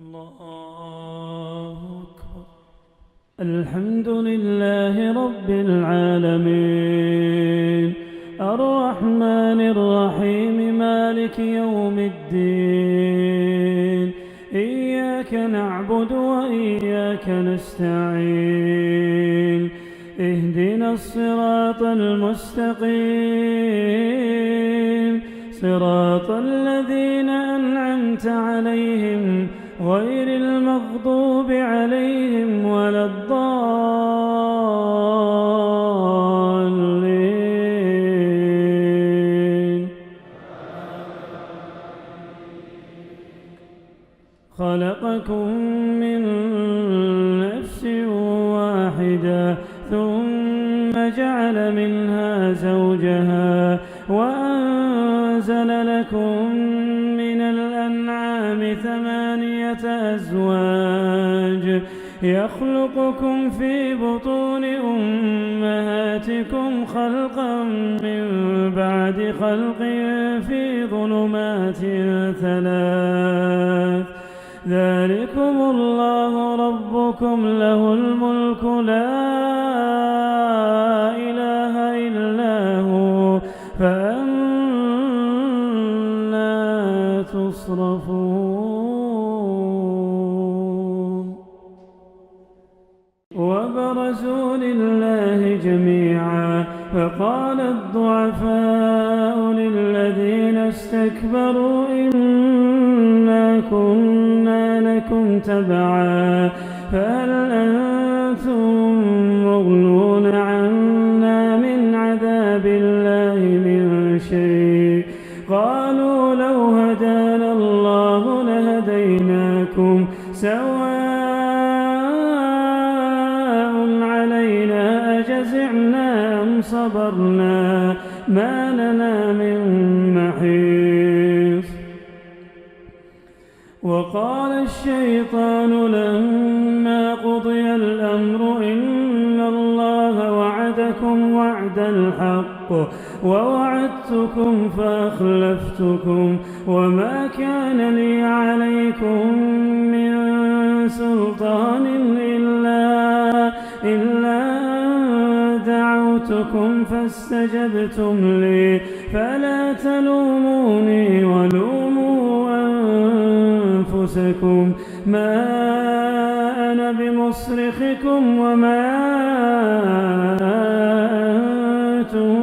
الله أكبر. الحمد لله رب العالمين الرحمن الرحيم مالك يوم الدين إياك نعبد وإياك نستعين اهدنا الصراط المستقيم صراط الذين أنعمت عليهم غير المغضوب عليهم ولا الضالين. خلقكم من نفس واحدة ثم جعل منها زوجها وأنزل لكم من الأنعام 8 أزواج يخلقكم في بطون أمهاتكم خلقا من بعد خلق في ظلمات 3 ذلكم الله ربكم له الملك لا إله إلا هو فأنى تصرفون. وبرزوا لله جميعا فقال الضعفاء للذين استكبروا إنا كنا لكم تبعا فهل أنتم مغنون عنا من عذاب الله من شيء قالوا لو هدانا الله لهديناكم سواء علينا أجزعنا أم صبرنا ما لنا من محيص. وقال الشيطان لما قضي الأمر إن الله وعدكم وعد الحق ووعدتكم فأخلفتكم وما كان لي عليكم من سلطان إلا دعوتكم فاستجبتم لي فلا تلوموني ولوموا أنفسكم ما أنا بمصرخكم وما أنتم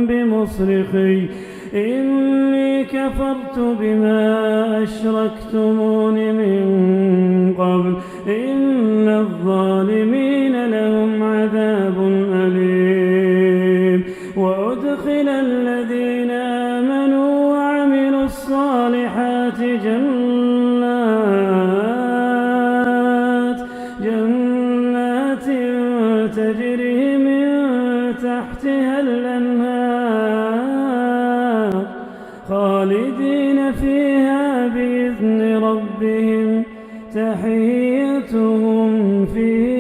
بمصرخي إني كفرت بما أشركتمون من قبل إن الظالمين لهم عذاب أليم. وأدخل الذين آمنوا وعملوا الصالحات جنات تجري من تحتها الأنهار خالدين فيها بإذن ربهم تحيتهم فيها